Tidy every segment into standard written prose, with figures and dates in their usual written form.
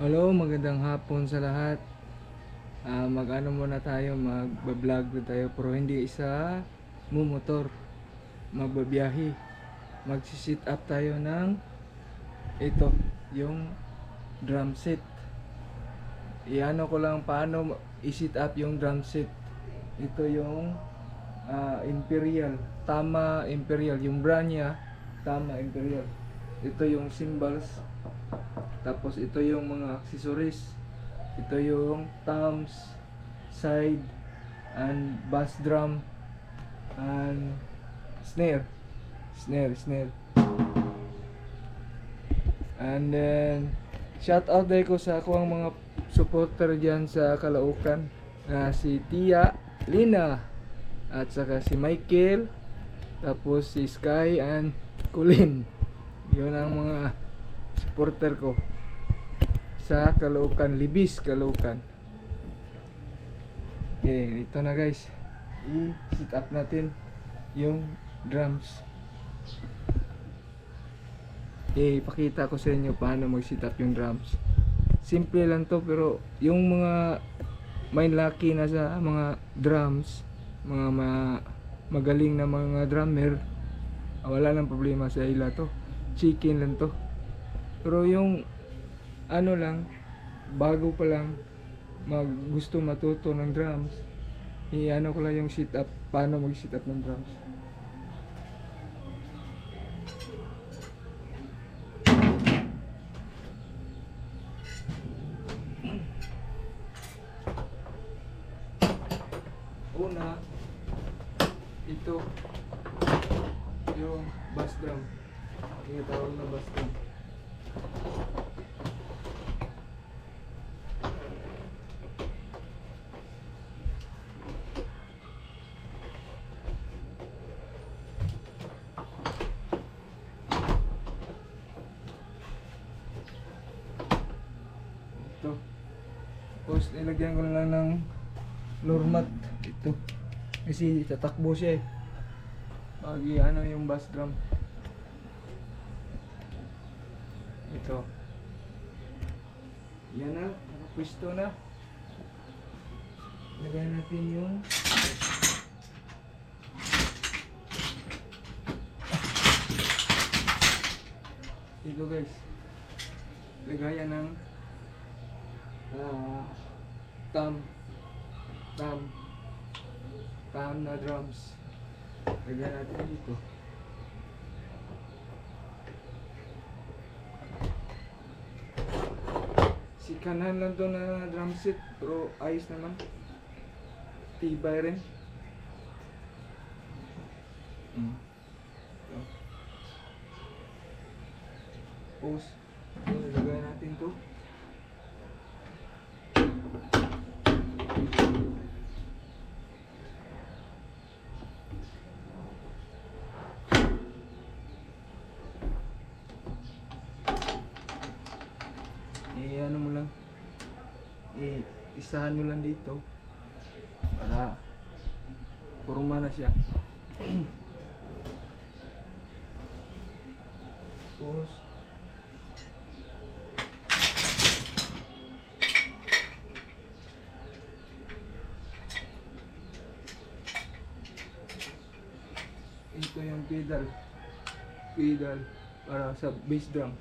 Hello, magandang hapon sa lahat. Mag-ano muna tayo, mag-vlog na tayo pero hindi sa mumotor. Magbabiyahe. Magsi-sit up tayo ng ito, yung drum set. Iano ko lang paano i-sit up yung drum set. Ito yung Imperial, Tama Imperial, yung brand niya, Tama Imperial. Ito yung cymbals. Tapos ito yung mga accessories. Ito yung toms, side, and bass drum, and snare. Snare. And then, shout out day ko sa ako ang mga supporter dyan sa Caloocan. Si Tia, Lina, at saka si Michael, tapos si Sky and Colin. Yun ang mga supporter ko sa Caloocan, Libis, Caloocan. Okay, ito na guys. I-sit up natin yung drums. Ipakita ko sa inyo paano mag-sit up yung drums. Simple lang to, pero yung mga may lucky na sa mga drums, mga magaling na mga drummer, wala nang problema sa ila to. Chicken lang to. Pero yung ano lang, bago pa lang gusto matuto ng drums, ano ko lang yung sit up, paano mag-sit up ng drums. Una, ito yung bass drum. Tinatawag na bass drum. Ito. Tapos nilagyan ko na lang ng floor mat. Ito. Kasi tatakbo siya eh. Pagi ano yung bass drum. Ito. Yan na. Nakapwisto na. Lagyan natin yung ito guys. Lagayan ng tam na drums. Lagyan natin dito. Si kanan lang to na drum set, pero ayos naman. Tibay rin. So. Tapos, lagyan natin to. Ano mo lang, isahan mo lang dito para puruma na siya. Tapos ito yung pedal para sa bass drum.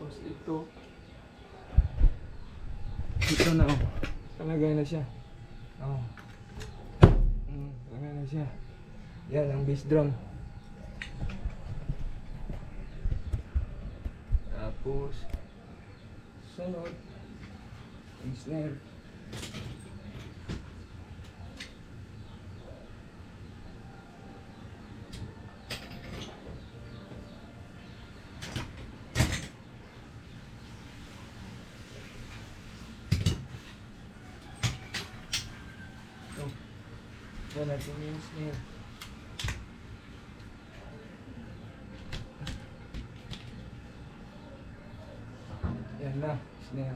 Tapos ito na oh. Talagay na siya. Oh. Talagay na siya. Yan ang bass drum. Tapos sunod ang snare. Yan natin yung snail. Yan na, snail.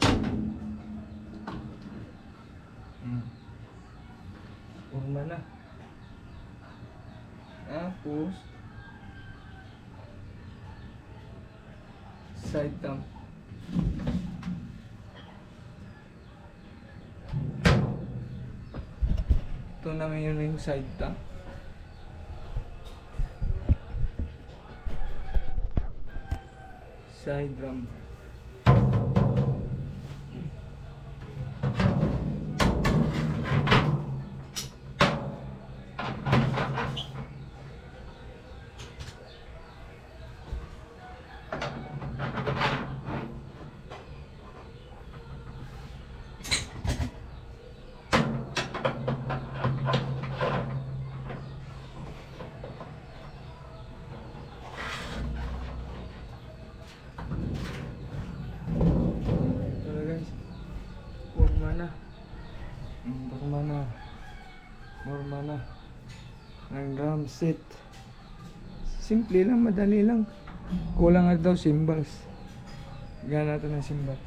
Forma na. Tapos side thumb. Ito na ngayon yung side thumb. Side drum. Forma na ng drum set. Simple lang, madali lang. Kulang nga daw cymbals. Gana natin ng cymbals.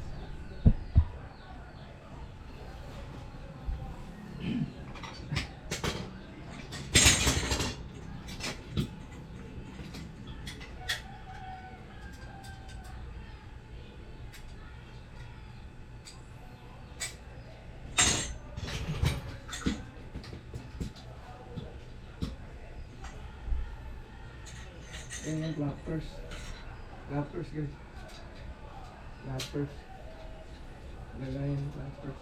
Yan yung clappers. Clappers guys. Clappers. Lagayan yung clappers.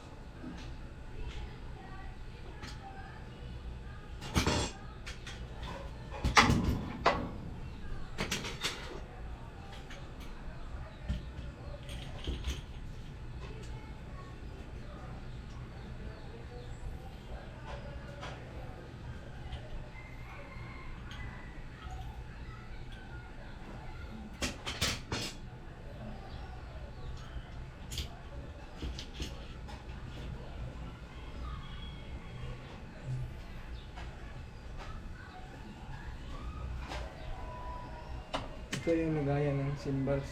Ito yung nagaya ng cymbals.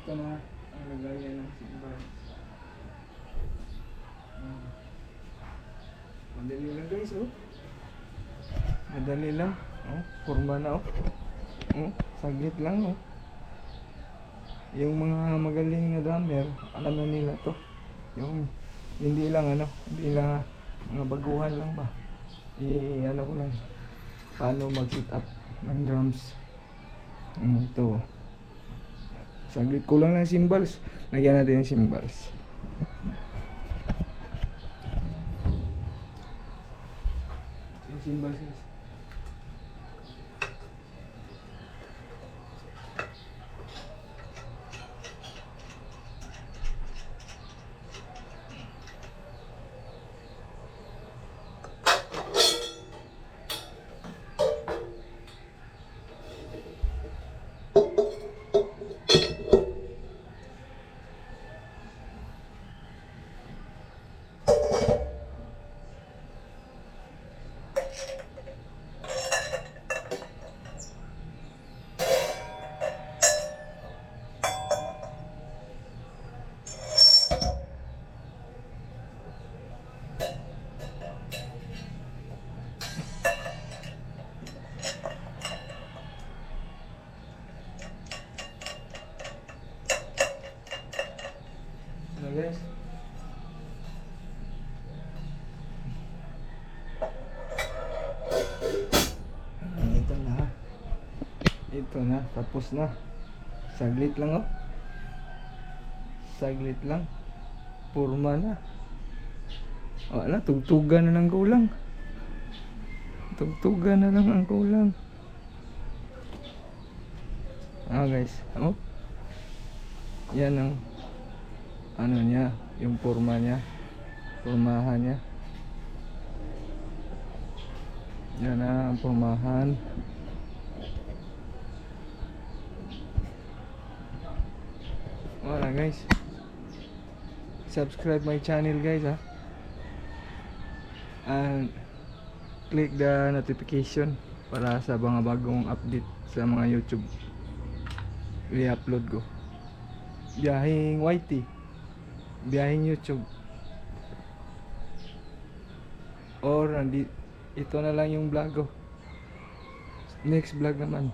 Ito na ang lagaya ng cymbals. Madali lang guys, oh. Madali lang. Oh, forma na, oh. Oh, saglit lang, oh. Yung mga magaling na drummer, alam na nila to. Yung hindi lang hindi lang mga baguhan lang ba. Ano ko lang paano mag-set up ng drums. Ito. Saglit kulang lang cymbals. Lagyan natin yung cymbals. Yung cymbals guys. Guys, ito na, tapos na. Saglit lang, oh. Saglit lang. Forma na. Wala, tugtugan na lang kulang. Tugtugan na lang ang kulang. Guys, oh, yan ang ano niya, yung forma niya, formahan niya. Yan na ang formahan. Wala guys, subscribe my channel guys ha, and click the notification para sa mga bagong update sa mga YouTube i-upload ko. Biyahing YT, biyahing YouTube, or ito na lang yung vlog ko. Next vlog naman